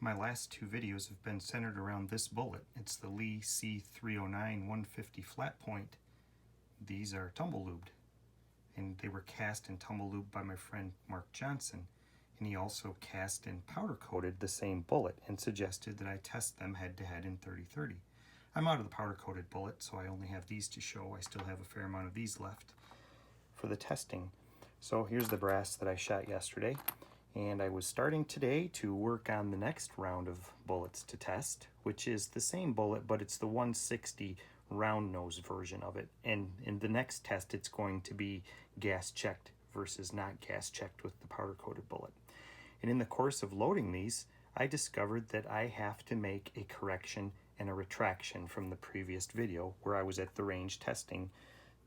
My last two videos have been centered around this bullet. It's the LEE C309-150 flat point. These are tumble lubed, and they were cast and tumble lubed by my friend Mark Johnson, and he also cast and powder coated the same bullet and suggested that I test them head to head in 30-30. I'm out of the powder coated bullet, so I only have these to show. I still have a fair amount of these left for the testing. So here's the brass that I shot yesterday, and I was starting today to work on the next round of bullets to test, which is the same bullet, but it's the 160 round nose version of it. And in the next test, it's going to be gas checked versus not gas checked with the powder coated bullet. And in the course of loading these, I discovered that I have to make a correction and a retraction from the previous video where I was at the range testing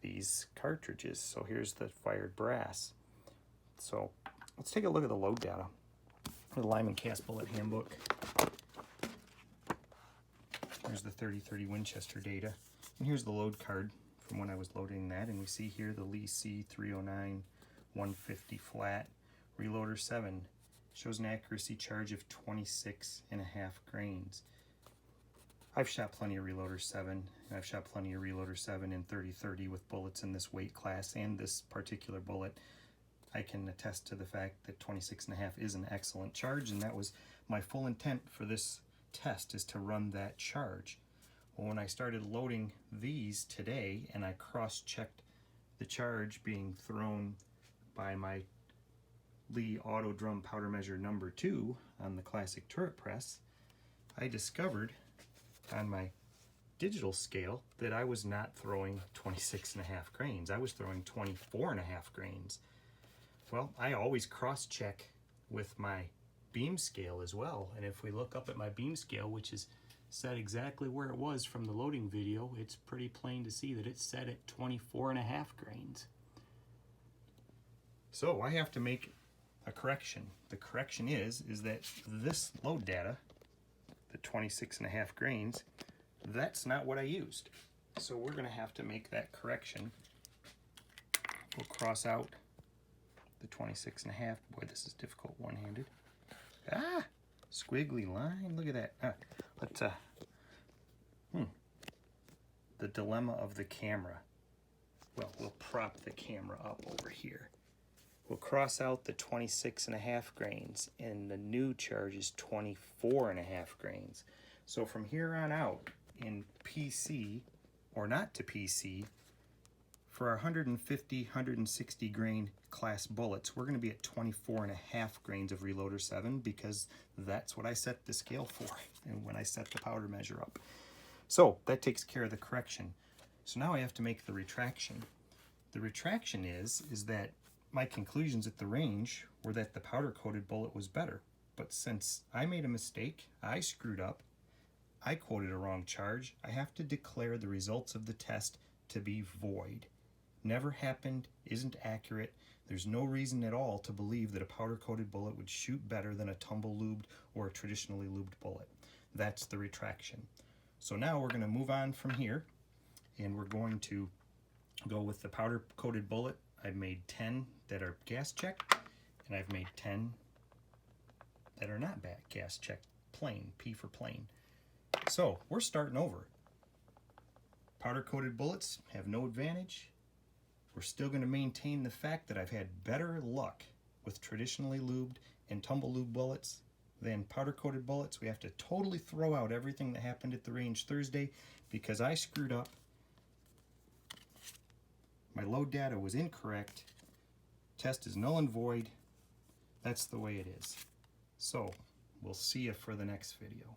these cartridges. So here's the fired brass. So let's take a look at the load data. The Lyman Cast Bullet Handbook. Here's the 30-30 Winchester data. And here's the load card from when I was loading that. And we see here the LEE C309-150 flat. Reloader 7 shows an accuracy charge of 26.5 grains. I've shot plenty of Reloader 7, and I've shot plenty of Reloader 7 in 30-30 with bullets in this weight class and this particular bullet. I can attest to the fact that 26.5 is an excellent charge, and that was my full intent for this test, is to run that charge. Well, when I started loading these today and I cross-checked the charge being thrown by my LEE Auto Drum Powder Measure number 2 on the classic turret press, I discovered on my digital scale that I was not throwing 26.5 grains. I was throwing 24.5 grains. Well, I always cross-check with my beam scale as well, and if we look up at my beam scale, which is set exactly where it was from the loading video, it's pretty plain to see that it's set at 24.5 grains. So I have to make a correction. The correction is that this load data, the 26.5 grains, that's not what I used. So we're going to have to make that correction. We'll cross out the 26.5. Boy, this is difficult one-handed. Ah, squiggly line. Look at that. Let's the dilemma of the camera. Well, we'll prop the camera up over here. We'll cross out the 26.5 grains, and the new charge is 24.5 grains. So from here on out, in PC, or not to PC, for our 150, 160 grain class bullets, we're going to be at 24.5 grains of Reloader 7 because that's what I set the scale for and when I set the powder measure up. So that takes care of the correction. So now I have to make the retraction. The retraction is that my conclusions at the range were that the powder coated bullet was better. But since I made a mistake, I screwed up, I quoted a wrong charge, I have to declare the results of the test to be void. Never happened, isn't accurate. There's no reason at all to believe that a powder coated bullet would shoot better than a tumble lubed or a traditionally lubed bullet. That's the retraction. So now we're going to move on from here, and we're going to go with the powder coated bullet. I've made 10 that are gas checked, and I've made 10 that are not gas checked, plain, P for plain. So we're starting over. Powder coated bullets have no advantage. We're still going to maintain the fact that I've had better luck with traditionally lubed and tumble lube bullets than powder coated bullets. We have to totally throw out everything that happened at the range Thursday because I screwed up. My load data was incorrect. Test is null and void. That's the way it is. So we'll see you for the next video.